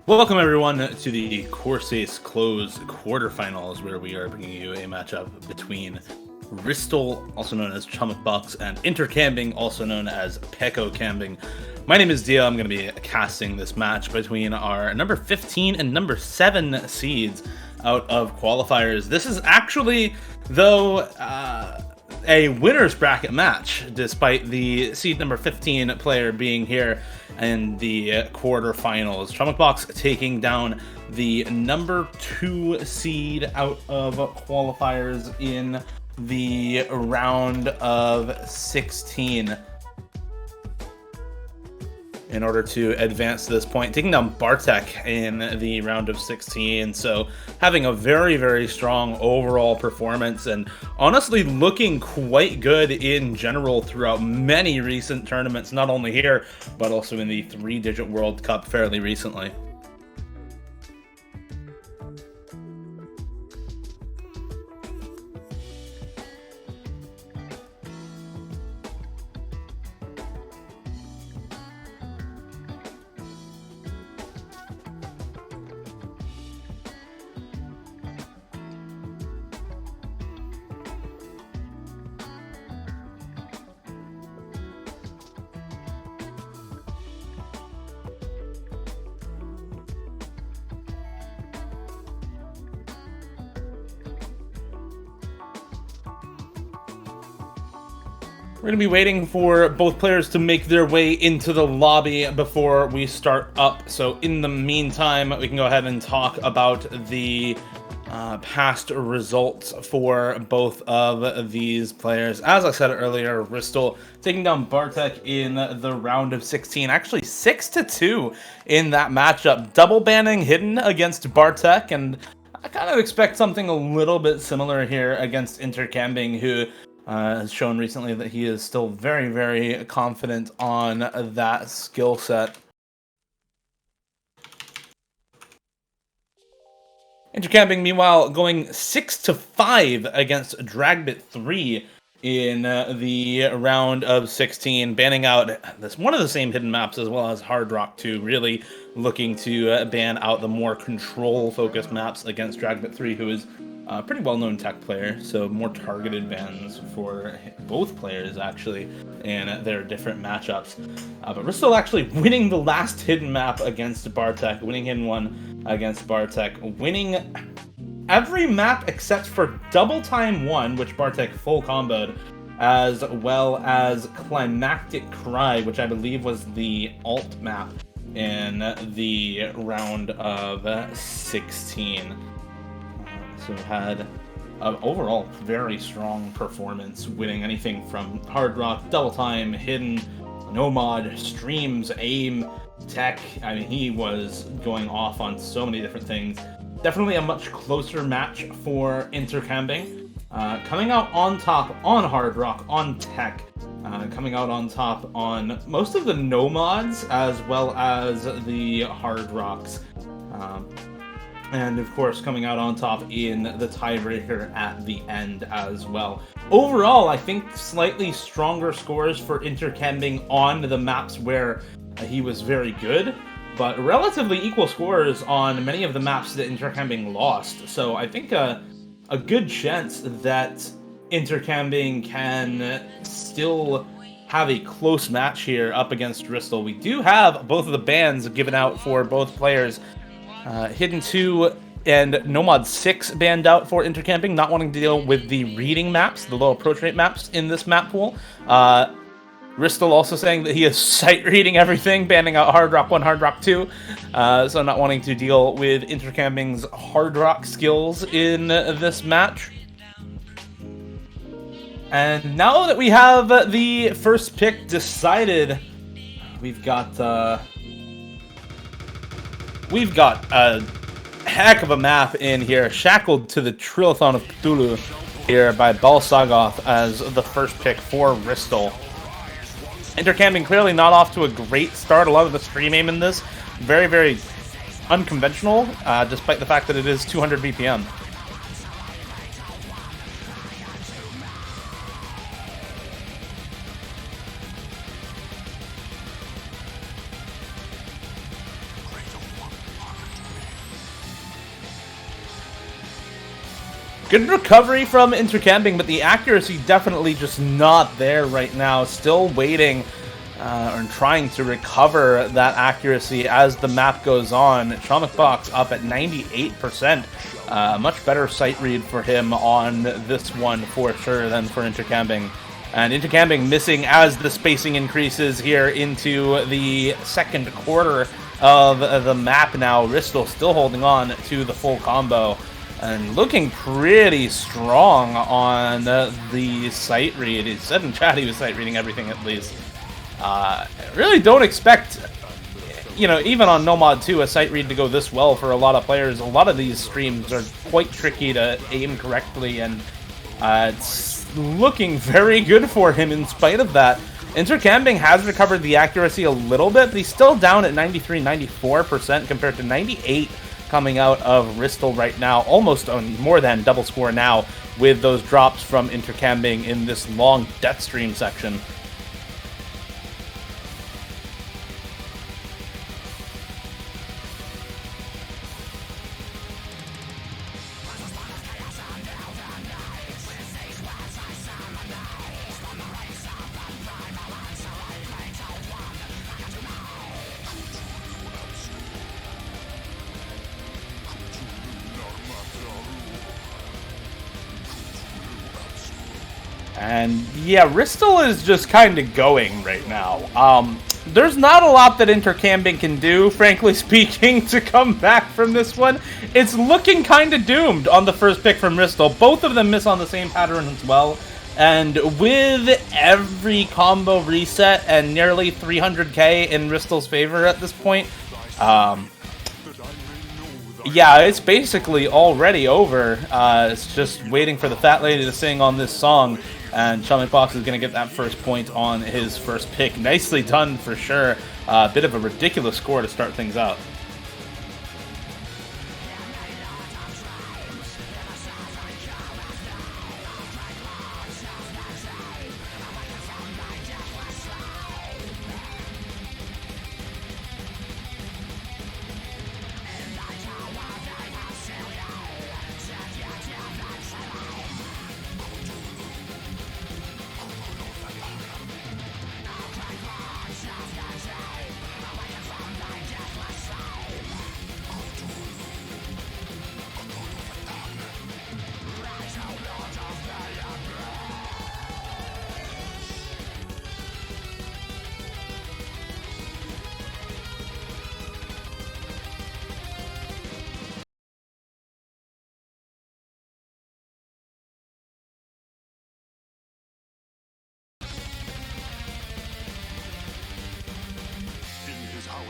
Welcome everyone to the Corsace Closed quarterfinals, where we are bringing you a matchup between Bristol, also known as ChomikBox, and Intercambing, also known as Cambing. My name is Dio. I'm going to be casting this match between our number 15 and number 7 seeds out of qualifiers. This is actually, though, a winner's bracket match, despite the seed number 15 player being here in the quarterfinals. ChomikBox taking down the number 2 seed out of qualifiers in the round of 16 in order to advance to this point, taking down Bartek in the round of 16. So having a very, very strong overall performance, and honestly looking quite good in general throughout many recent tournaments, not only here, but also in the 3-digit World Cup fairly recently. We're going to be waiting for both players to make their way into the lobby before we start up. So in the meantime, we can go ahead and talk about the past results for both of these players. As I said earlier, Bristol taking down Bartek in the round of 16, actually 6-2 in that matchup. Double banning Hidden against Bartek, and I kind of expect something a little bit similar here against Intercambing, who has shown recently that he is still very, very confident on that skill set. Intercambing, meanwhile, going 6-5 against Dragbit3 in the round of 16, banning out one of the same hidden maps as well as Hard Rock 2, really looking to ban out the more control-focused maps against Dragbit3, who is a pretty well-known tech player, so more targeted bans for both players, actually, in their different matchups. But we're still actually winning the last hidden map against Bartek, winning hidden one against Bartek, winning every map except for Double Time 1, which Bartek full comboed, as well as Climactic Cry, which I believe was the alt map in the round of 16. So had an overall very strong performance, winning anything from Hard Rock, Double Time, Hidden, Nomad, Streams, Aim, Tech. I mean, he was going off on so many different things. Definitely a much closer match for Intercambing. Coming out on top on Hard Rock, on Tech. Coming out on top on most of the Nomads, as well as the Hard Rocks. And of course, coming out on top in the tiebreaker at the end as well. Overall, I think slightly stronger scores for Intercambing on the maps where he was very good, but relatively equal scores on many of the maps that Intercambing lost. So I think a good chance that Intercambing can still have a close match here up against Bristol. We do have both of the bans given out for both players. Hidden 2 and Nomad 6 banned out for Intercambing, not wanting to deal with the reading maps, the low approach rate maps in this map pool. Bristol also saying that he is sight reading everything, banning out Hard Rock 1, Hard Rock 2, so not wanting to deal with Intercambing's Hard Rock skills in this match. And now that we have the first pick decided, we've got a heck of a map in here, shackled to the Trillathon of Cthulhu here by Balsagoth as the first pick for Bristol. Intercambing clearly not off to a great start. A lot of the stream aim in this, very, very unconventional, despite the fact that it is 200 BPM. Good recovery from Intercambing, but the accuracy definitely just not there right now. Still waiting or trying to recover that accuracy as the map goes on. ChomikBox up at 98%. Much better sight read for him on this one for sure than for Intercambing. And Intercambing missing as the spacing increases here into the second quarter of the map now. Ristel still holding on to the full combo and looking pretty strong on the sight read. He said in chat he was sight reading everything at least. Really don't expect, you know, even on Nomad 2, a sight read to go this well for a lot of players. A lot of these streams are quite tricky to aim correctly, and it's looking very good for him in spite of that. Intercambing has recovered the accuracy a little bit, but he's still down at 93-94% compared to 98 coming out of Ristel right now. Almost on more than double score now with those drops from Intercambing in this long death stream section. And yeah, Ristel is just kind of going right now. There's not a lot that Intercambing can do, frankly speaking, to come back from this one. It's looking kind of doomed on the first pick from Ristel. Both of them miss on the same pattern as well. And with every combo reset and nearly 300k in Ristel's favor at this point, yeah, it's basically already over. It's just waiting for the fat lady to sing on this song, and ChomikBox is going to get that first point on his first pick. Nicely done for sure. Bit of a ridiculous score to start things out.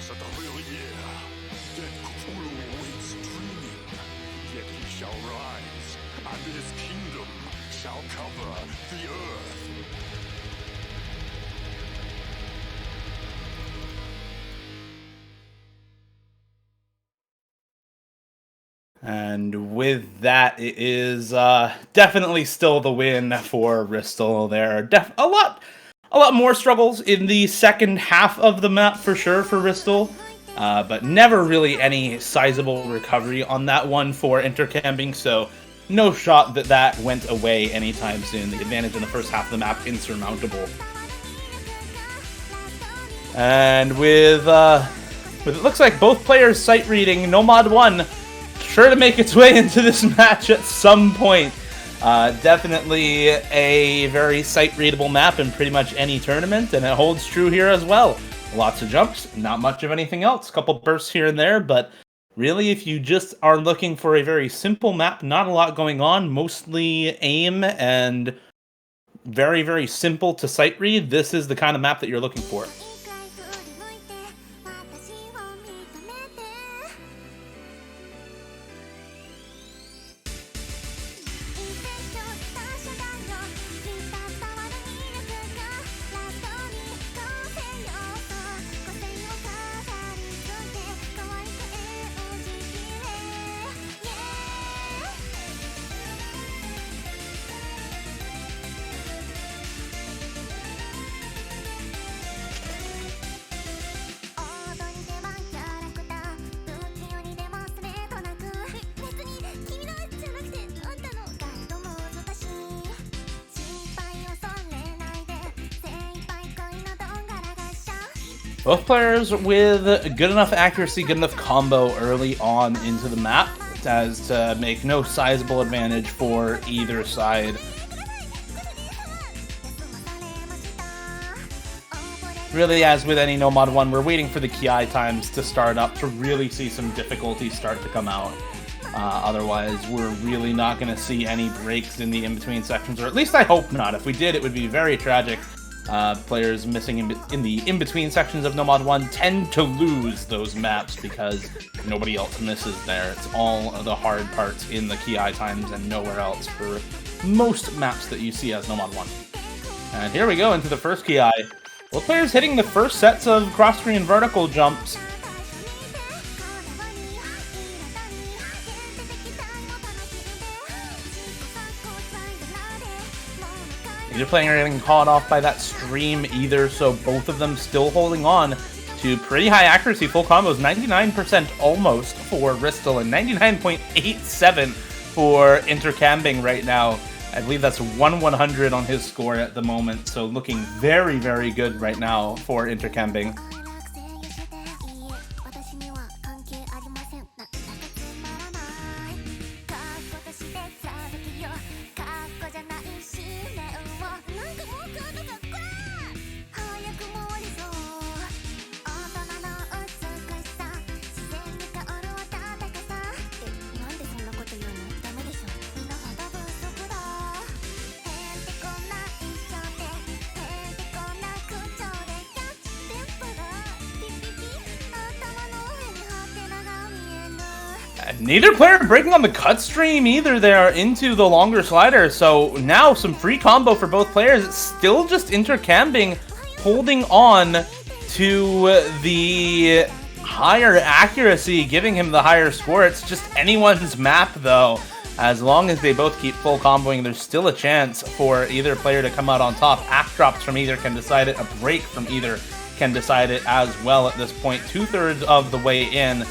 At the real year, dead Cthulhu waits dreaming, yet he shall rise, and his kingdom shall cover the earth. And with that, it is definitely still the win for Ristel. There are a lot more struggles in the second half of the map for sure for Ristel, but never really any sizable recovery on that one for Intercambing, so no shot that that went away anytime soon. The advantage in the first half of the map insurmountable. And with it looks like both players sight reading, Nomad 1 sure to make its way into this match at some point. Definitely a very sight-readable map in pretty much any tournament, and it holds true here as well. Lots of jumps, not much of anything else. A couple bursts here and there, but really, if you just are looking for a very simple map, not a lot going on, mostly aim and very, very simple to sight read, this is the kind of map that you're looking for. Both players with good enough accuracy, good enough combo early on into the map as to make no sizable advantage for either side. Really, as with any No Mod 1, we're waiting for the Ki times to start up to really see some difficulty start to come out. Otherwise, we're really not going to see any breaks in the in-between sections, or at least I hope not. If we did, it would be very tragic. Players missing in the in-between sections of No Mod 1 tend to lose those maps because nobody else misses there. It's all the hard parts in the Ki times and nowhere else for most maps that you see as No Mod 1. And here we go into the first Ki. Both players hitting the first sets of cross-screen vertical jumps. Either player getting caught off by that stream either, so both of them still holding on to pretty high accuracy full combos. 99% almost for Ristel and 99.87 for Intercambing right now. I believe that's 1/100 on his score at the moment, so looking very, very good right now for Intercambing. Neither player breaking on the cut stream either there into the longer slider, so now some free combo for both players. It's still just Intercambing holding on to the higher accuracy, giving him the higher score. It's just anyone's map though. As long as they both keep full comboing, there's still a chance for either player to come out on top. Act drops from either can decide it, a break from either can decide it as well at this point. 2/3 of the way in.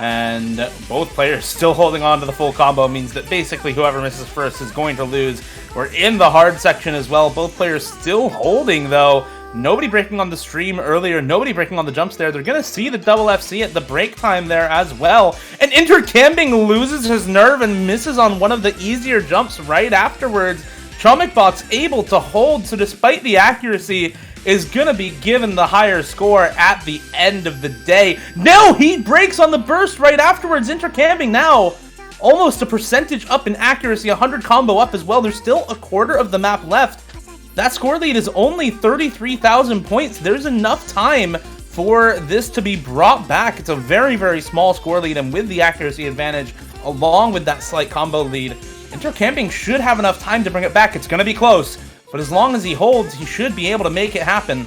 And both players still holding on to the full combo means that basically whoever misses first is going to lose. We're in the hard section as well. Both players still holding, though. Nobody breaking on the stream earlier. Nobody breaking on the jumps there. They're going to see the double FC at the break time there as well. And Intercambing loses his nerve and misses on one of the easier jumps right afterwards. ChomikBox able to hold, so despite the accuracy, is going to be given the higher score at the end of the day. No, he breaks on the burst right afterwards. Intercambing now almost a percentage up in accuracy, 100 combo up as well. There's still a quarter of the map left. That score lead is only 33,000 points. There's enough time for this to be brought back. It's a very, very small score lead, and with the accuracy advantage, along with that slight combo lead, Intercambing should have enough time to bring it back. It's going to be close. But as long as he holds, he should be able to make it happen.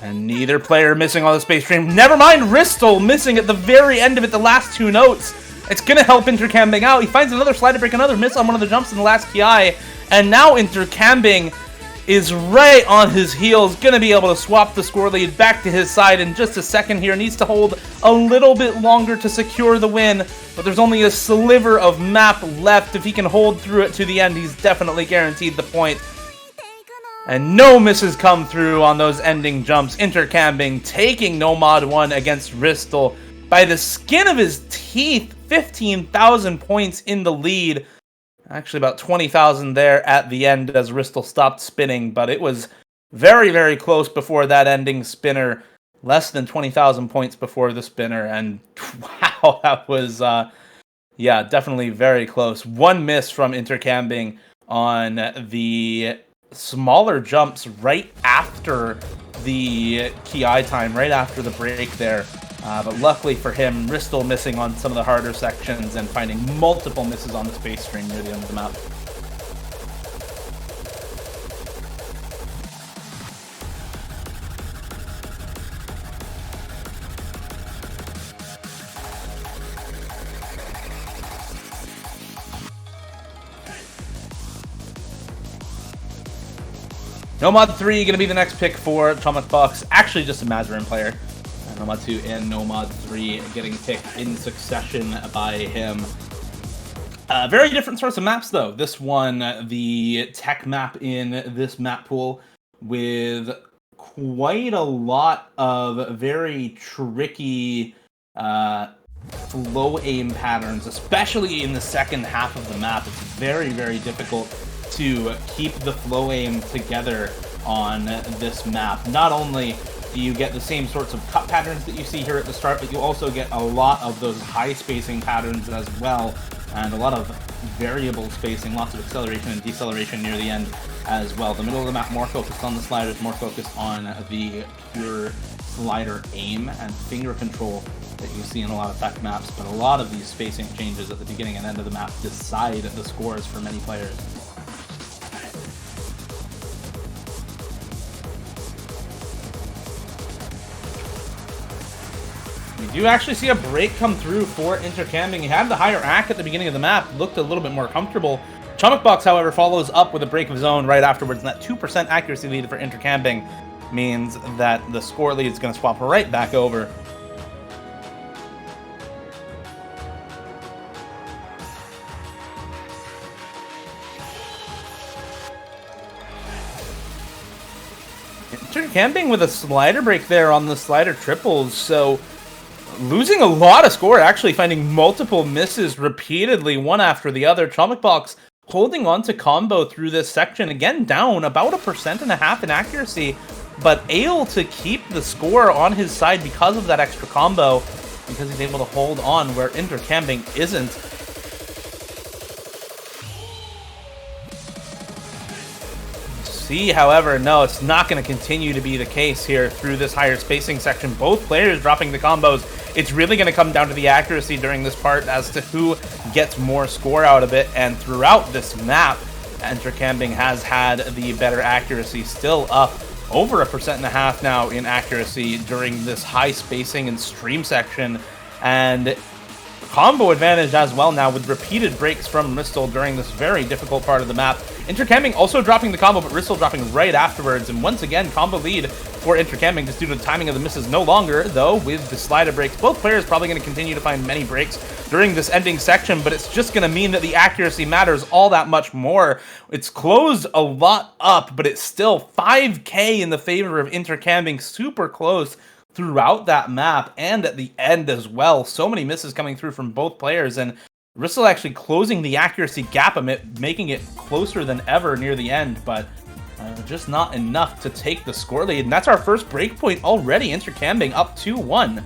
And neither player missing on the space stream. Never mind Ristel missing at the very end of it, the last 2 notes. It's going to help Intercambing out. He finds another slide to break, another miss on one of the jumps in the last Ki. And now Intercambing is right on his heels, gonna be able to swap the score lead back to his side in just a second here. Needs to hold a little bit longer to secure the win, but there's only a sliver of map left. If he can hold through it to the end, he's definitely guaranteed the point. And no misses come through on those ending jumps. Intercambing taking No Mod 1 against Ristel by the skin of his teeth. 15,000 points in the lead. Actually, about 20,000 there at the end as Ristel stopped spinning, but it was very, very close before that ending spinner. Less than 20,000 points before the spinner, and wow, that was, yeah, definitely very close. One miss from Intercambing on the smaller jumps right after the Ki time, right after the break there. But luckily for him, Ristel missing on some of the harder sections and finding multiple misses on the space stream near the end of the map. No Mod 3 going to be the next pick for ChomikBox. Actually, just a Mazarin player. Nomad 2 and Nomad 3 getting picked in succession by him. Very different sorts of maps, though. This one, the tech map in this map pool, with quite a lot of very tricky flow aim patterns, especially in the second half of the map. It's very, very difficult to keep the flow aim together on this map. Not only do you get the same sorts of cut patterns that you see here at the start, but you also get a lot of those high spacing patterns as well, and a lot of variable spacing, lots of acceleration and deceleration near the end as well. The middle of the map more focused on the sliders, more focused on the pure slider aim and finger control that you see in a lot of tech maps, but a lot of these spacing changes at the beginning and end of the map decide the scores for many players. We do actually see a break come through for Intercambing. He had the higher ACK at the beginning of the map, looked a little bit more comfortable. ChomikBox, however, follows up with a break of his own right afterwards, and that 2% accuracy lead for Intercambing means that the score lead is going to swap right back over. Intercambing with a slider break there on the slider triples, so losing a lot of score, actually finding multiple misses repeatedly, one after the other. ChomikBox holding on to combo through this section, again down about 1.5% in accuracy, but able to keep the score on his side because of that extra combo, because he's able to hold on where Intercambing isn't. However, no, it's not going to continue to be the case here through this higher spacing section. Both players dropping the combos. It's really going to come down to the accuracy during this part as to who gets more score out of it. And throughout this map, Intercambing has had the better accuracy, still up over 1.5% now in accuracy during this high spacing and stream section. And combo advantage as well now with repeated breaks from Ristel during this very difficult part of the map. Intercambing also dropping the combo, but Ristel dropping right afterwards. And once again, combo lead for Intercambing just due to the timing of the misses. No longer, though, with the slider breaks. Both players probably going to continue to find many breaks during this ending section, but it's just going to mean that the accuracy matters all that much more. It's closed a lot up, but it's still 5K in the favor of Intercambing. Super close throughout that map and at the end as well. So many misses coming through from both players, and Ristel actually closing the accuracy gap a bit, making it closer than ever near the end, but just not enough to take the score lead. And that's our first breakpoint already. Intercambing up 2-1.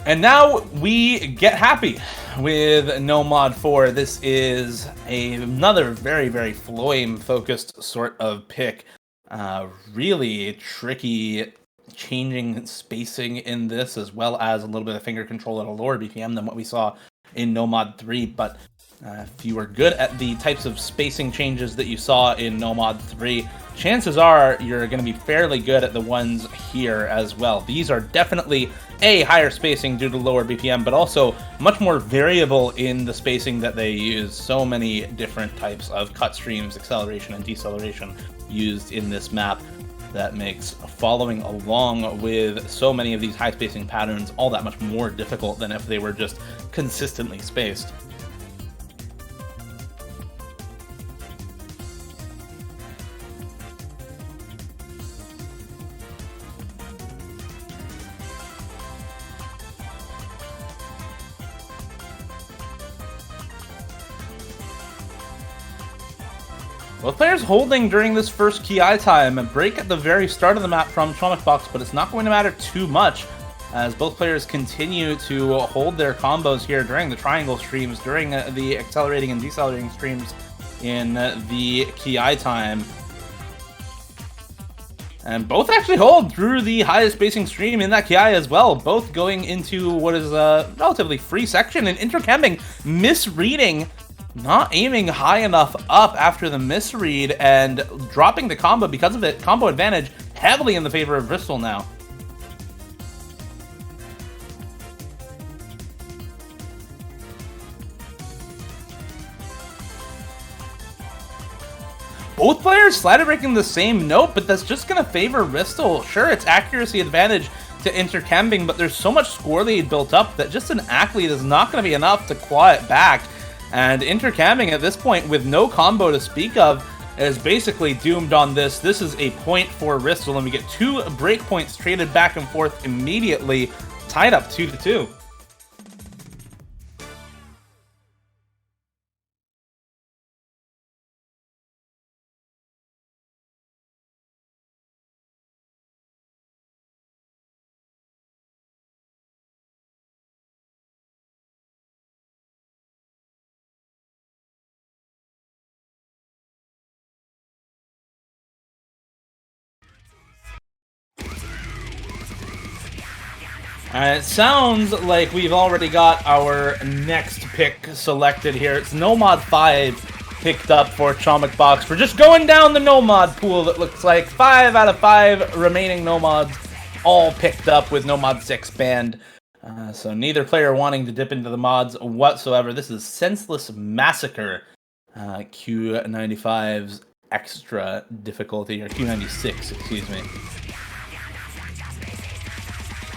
And now we get happy with Nomad 4. This is another very, very flow-aim-focused sort of pick. Really tricky changing spacing in this, as well as a little bit of finger control at a lower BPM than what we saw in Nomad 3. But if you were good at the types of spacing changes that you saw in Nomad 3, chances are you're going to be fairly good at the ones here as well. These are definitely higher spacing due to lower BPM, but also much more variable in the spacing that they use. So many different types of cut streams, acceleration and deceleration used in this map that makes following along with so many of these high spacing patterns all that much more difficult than if they were just consistently spaced. Both players holding during this first Ki time. A break at the very start of the map from ChomikBox, but it's not going to matter too much as both players continue to hold their combos here during the triangle streams, during the accelerating and decelerating streams in the Ki time. And both actually hold through the highest spacing stream in that Ki as well, both going into what is a relatively free section, and Intercambing misreading not aiming high enough up after the misread and dropping the combo because of it. Combo advantage heavily in the favor of Bristol now. Both players slider breaking the same note, but that's just going to favor Bristol. Sure, it's accuracy advantage to Intercambing, but there's so much score lead built up that just an ACK lead is not going to be enough to claw it back. And Intercambing at this point, with no combo to speak of, is basically doomed on this. This is a point for Bristol, and we get 2 breakpoints traded back and forth immediately, tied up 2-2. It sounds like we've already got our next pick selected here. It's Nomad 5 picked up for ChomikBox. We're just going down the Nomad pool, that looks like 5 out of 5 remaining Nomads all picked up with Nomad 6 banned. So neither player wanting to dip into the mods whatsoever. This is Senseless Massacre, Q95's extra difficulty, or Q96, excuse me.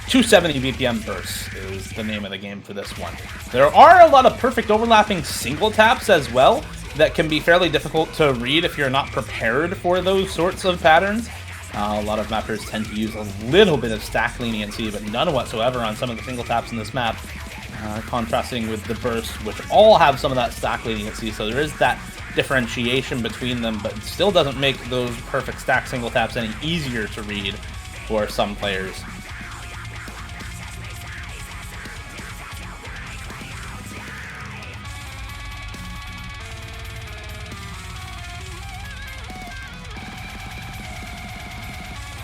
270 BPM bursts is the name of the game for this one. There are a lot of perfect overlapping single taps as well that can be fairly difficult to read if you're not prepared for those sorts of patterns. A lot of mappers tend to use a little bit of stack leniency, but none whatsoever on some of the single taps in this map, contrasting with the bursts, which all have some of that stack leniency, so there is that differentiation between them, but it still doesn't make those perfect stack single taps any easier to read for some players.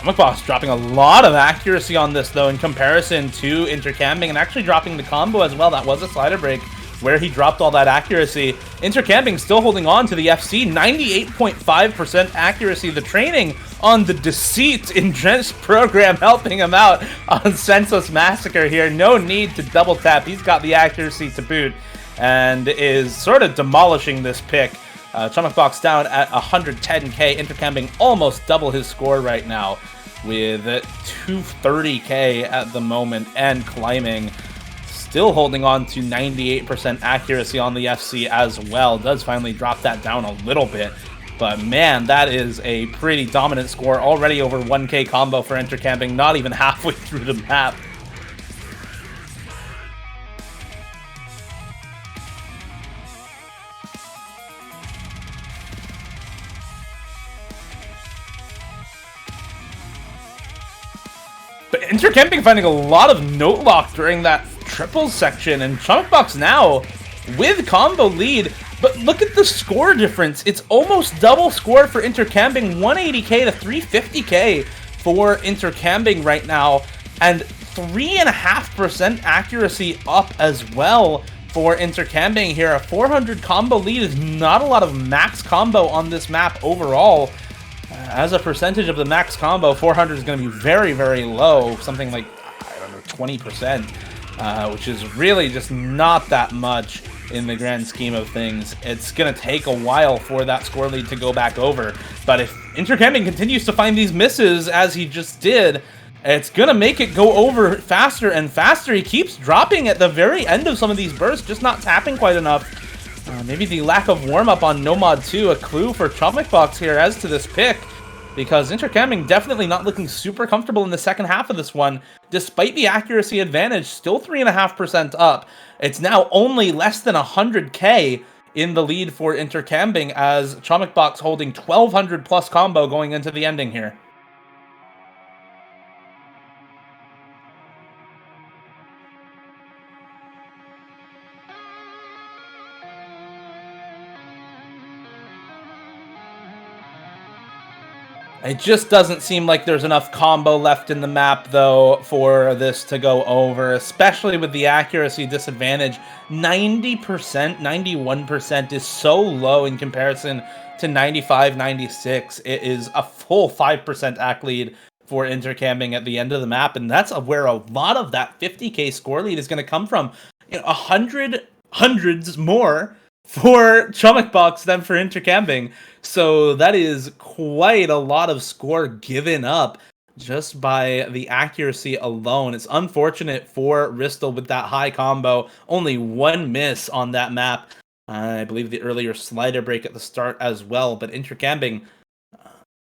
ChomikBox dropping a lot of accuracy on this, though, in comparison to Intercambing, and actually dropping the combo as well. That was a slider break where he dropped all that accuracy. Intercambing still holding on to the FC, 98.5% accuracy. The training on the Deceit Entrenched program helping him out on Senseless Massacre here. No need to double tap. He's got the accuracy to boot and is sort of demolishing this pick. ChomikBox down at 110k, Intercambing almost double his score right now with 230k at the moment and climbing. Still holding on to 98% accuracy on the FC as well. Does finally drop that down a little bit, but man, that is a pretty dominant score. Already over 1k combo for Intercambing, not even halfway through the map. But Intercambing finding a lot of note lock during that triples section, and ChomikBox now with combo lead. But look at the score difference. It's almost double score for Intercambing, 180k to 350k for Intercambing right now, and 3.5% accuracy up as well for Intercambing here. A 400 combo lead is not a lot of max combo on this map overall. As a percentage of the max combo, 400 is going to be very, very low, something like, I don't know, 20%, which is really just not that much in the grand scheme of things. It's going to take a while for that score lead to go back over, but if Intercambing continues to find these misses, as he just did, it's going to make it go over faster and faster. He keeps dropping at the very end of some of these bursts, just not tapping quite enough. Maybe the lack of warm-up on Nomad 2, a clue for ChomikBox here as to this pick, because Intercambing definitely not looking super comfortable in the second half of this one, despite the accuracy advantage, still 3.5% up. It's now only less than 100k in the lead for Intercambing, as ChomikBox holding 1200 plus combo going into the ending here. It just doesn't seem like there's enough combo left in the map, though, for this to go over, especially with the accuracy disadvantage. 90%, 91% is so low in comparison to 95, 96. It is a full 5% ac lead for Intercambing at the end of the map, and that's where a lot of that 50k score lead is going to come from. You know, hundreds more for ChomikBox than for Intercambing. So that is quite a lot of score given up just by the accuracy alone. It's unfortunate for Ristel with that high combo. Only one miss on that map. I believe the earlier slider break at the start as well. But Intercambing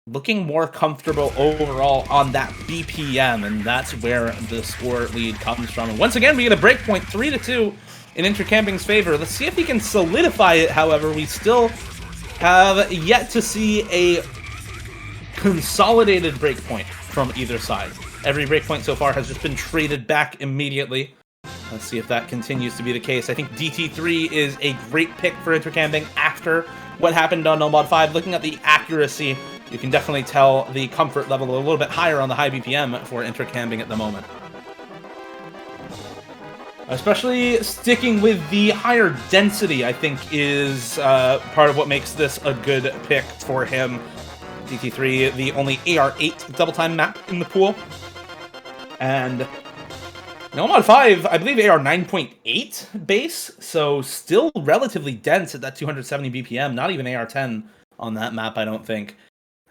looking more comfortable overall on that BPM. And that's where the score lead comes from. And once again, we get a breakpoint 3-2 in Intercambing's favor. Let's see if he can solidify it, however. We still have yet to see a consolidated breakpoint from either side. Every breakpoint so far has just been traded back immediately. Let's see if that continues to be the case. I think DT3 is a great pick for Intercambing after what happened on No Mod 5. Looking at the accuracy, you can definitely tell the comfort level a little bit higher on the high BPM for Intercambing at the moment. Especially sticking with the higher density, I think, is part of what makes this a good pick for him. DT3, the only AR8 double time map in the pool. And No Mod 5, I believe AR 9.8 base, so still relatively dense at that 270 BPM, not even AR 10 on that map, I don't think.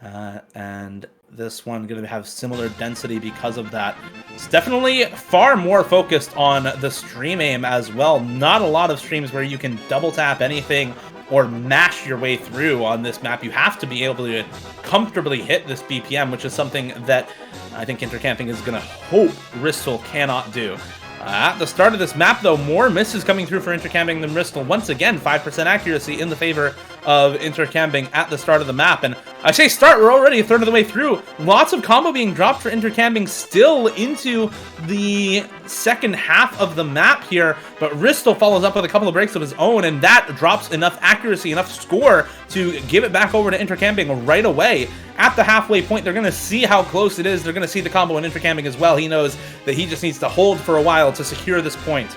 And this one going to have similar density because of that. It's definitely far more focused on the stream aim as well. Not a lot of streams where you can double tap anything or mash your way through on this map. You have to be able to comfortably hit this BPM, which is something that I think Intercambing is going to hope Ristel cannot do. At the start of this map, though, more misses coming through for Intercambing than Ristel. Once again, 5% accuracy in the favor of Intercambing at the start of the map. And I say start, we're already a third of the way through. Lots of combo being dropped for Intercambing still into the second half of the map here. But Ristel follows up with a couple of breaks of his own, and that drops enough accuracy, enough score to give it back over to Intercambing right away. At the halfway point, they're going to see how close it is. They're going to see the combo in Intercambing as well. He knows that he just needs to hold for a while to secure this point.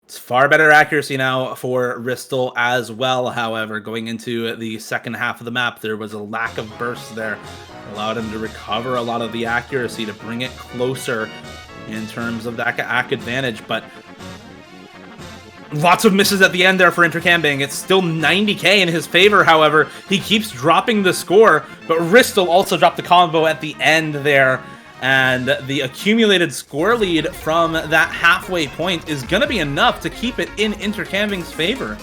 It's far better accuracy now for Ristel as well, however. Going into the second half of the map, there was a lack of bursts there. Allowed him to recover a lot of the accuracy to bring it closer in terms of that AC advantage, but lots of misses at the end there for Intercambing. It's still 90k in his favor, however. He keeps dropping the score, but Ristel also dropped the combo at the end there. And the accumulated score lead from that halfway point is going to be enough to keep it in Intercambing's favor.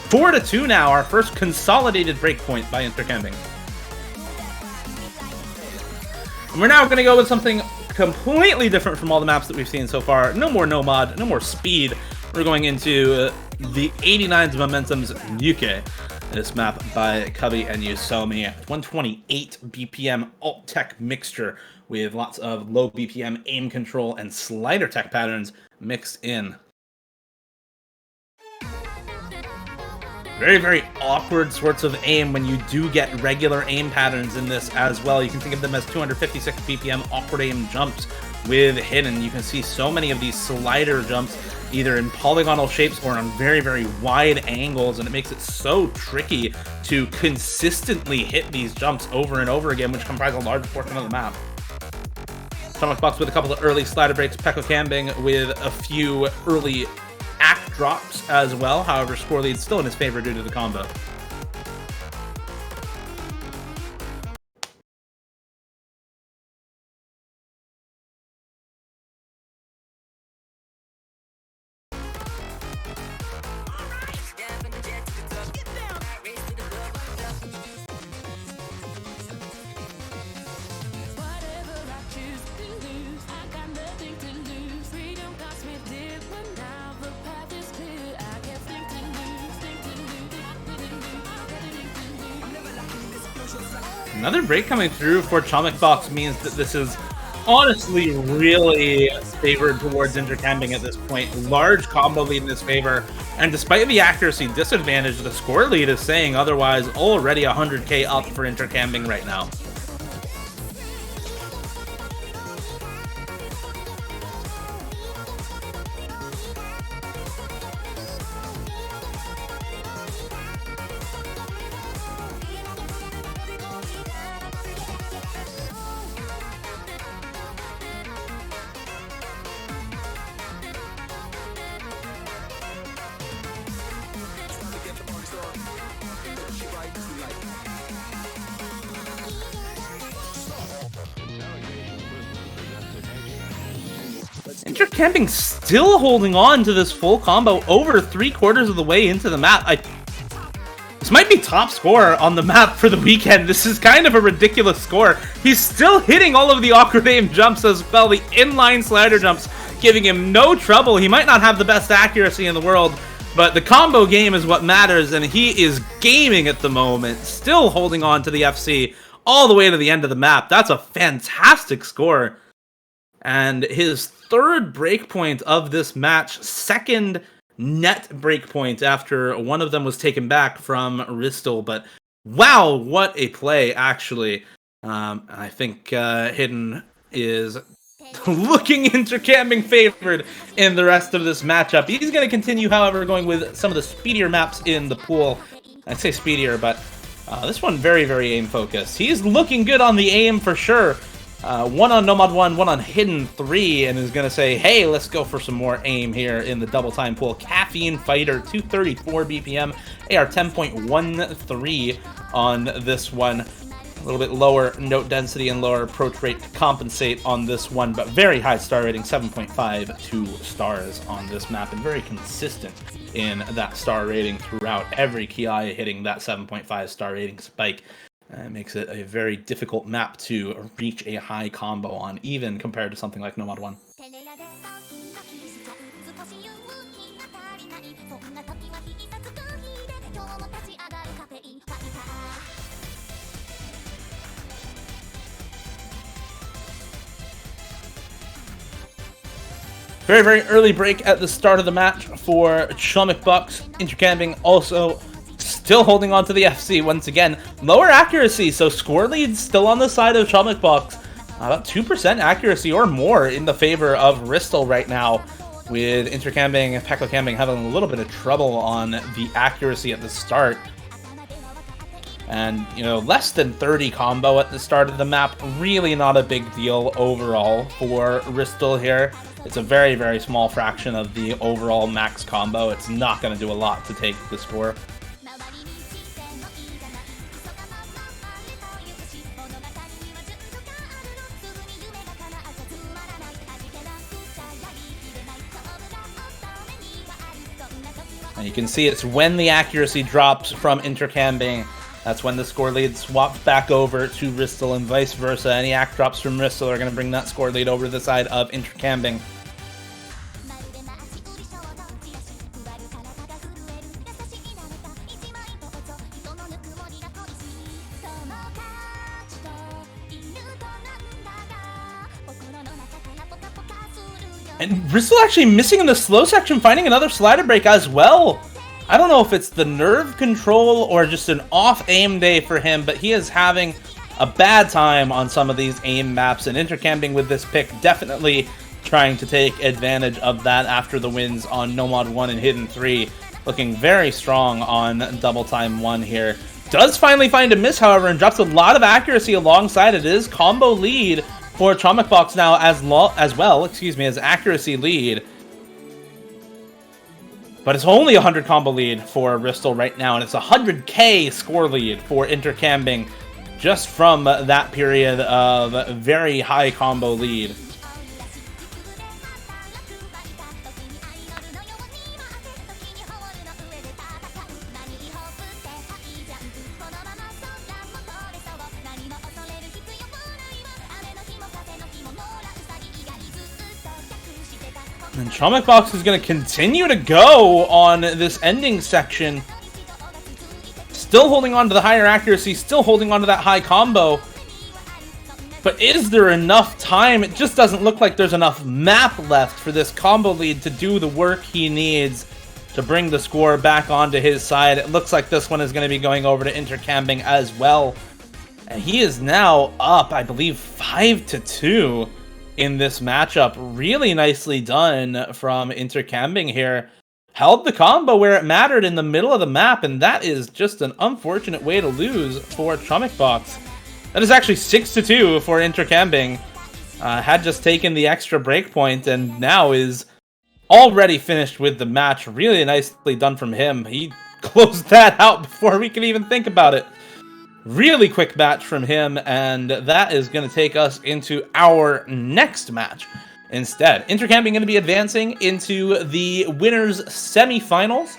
4-2 now, our first consolidated breakpoint by Intercambing. And we're now going to go with something completely different from all the maps that we've seen so far. No more No Mod, no more speed. We're going into the 89's Momentum's Nuke. This map by Cubby and Yusomi. 128 BPM alt tech mixture with lots of low BPM aim control and slider tech patterns mixed in. Very, very awkward sorts of aim when you do get regular aim patterns in this as well. You can think of them as 256 BPM awkward aim jumps with hidden. You can see so many of these slider jumps either in polygonal shapes or on very, very wide angles, and it makes it so tricky to consistently hit these jumps over and over again, which comprise a large portion of the map. ChomikBox with a couple of early slider breaks, Intercambing with a few early act drops as well. However, score lead's still in his favor due to the combo. Another break coming through for ChomikBox means that this is honestly really favored towards Intercambing at this point. Large combo lead in his favor, and despite the accuracy disadvantage, the score lead is saying otherwise. Already 100k up for Intercambing right now. Intercambing still holding on to this full combo over 3/4 of the way into the map. This might be top score on the map for the weekend. This is kind of a ridiculous score. He's still hitting all of the awkward aim jumps as well. The inline slider jumps giving him no trouble. He might not have the best accuracy in the world, but the combo game is what matters, and he is gaming at the moment. Still holding on to the FC all the way to the end of the map. That's a fantastic score. And his third breakpoint of this match, second net breakpoint after one of them was taken back from Ristel. But wow, what a play, actually. I think Hidden is looking Intercambing favored in the rest of this matchup. He's going to continue, however, going with some of the speedier maps in the pool. I'd say speedier, but this one very, very aim focused. He's looking good on the aim for sure. One on Nomad 1, one on Hidden 3, and is going to say, hey, let's go for some more aim here in the double time pool. Caffeine Fighter, 234 BPM, AR 10.13 on this one. A little bit lower note density and lower approach rate to compensate on this one, but very high star rating, 7.52 stars on this map, and very consistent in that star rating throughout. Every Ki hitting that 7.5 star rating spike. Makes it a very difficult map to reach a high combo on, even compared to something like Nomad 1. Very, very early break at the start of the match for ChomikBox. Intercambing also still holding on to the FC once again. Lower accuracy, so score lead's still on the side of ChomikBox. About 2% accuracy or more in the favor of Ristel right now, with Intercambing and Paclocambing having a little bit of trouble on the accuracy at the start. And, you know, less than 30 combo at the start of the map, really not a big deal overall for Ristel here. It's a very, very small fraction of the overall max combo. It's not going to do a lot to take the score. And you can see it's when the accuracy drops from Intercambing, that's when the score lead swaps back over to Ristel, and vice versa. Any act drops from Ristel are going to bring that score lead over to the side of Intercambing. And Ristel actually missing in the slow section, finding another slider break as well. I don't know if it's the nerve control or just an off aim day for him, but he is having a bad time on some of these aim maps, and Intercambing with this pick definitely trying to take advantage of that after the wins on Nomad 1 and Hidden 3. Looking very strong on Double Time 1 here. Does finally find a miss, however, and drops a lot of accuracy alongside it. It is combo lead for ChomikBox now as well, as accuracy lead. But it's only 100 combo lead for Ristel right now, and it's 100k score lead for Intercambing just from that period of very high combo lead. And ChomikBox is going to continue to go on this ending section. Still holding on to the higher accuracy, still holding on to that high combo. But is there enough time? It just doesn't look like there's enough map left for this combo lead to do the work he needs to bring the score back onto his side. It looks like this one is going to be going over to Intercambing as well. And he is now up, I believe, 5-2 in this matchup. Really nicely done from Intercambing here. Held the combo where it mattered in the middle of the map, and that is just an unfortunate way to lose for ChomikBox. That is actually 6-2 for Intercambing. Had just taken the extra breakpoint and now is already finished with the match. Really nicely done from him. He closed that out before we could even think about it. Really quick match from him, and that is going to take us into our next match. Instead, Intercambing going to be advancing into the winners semifinals.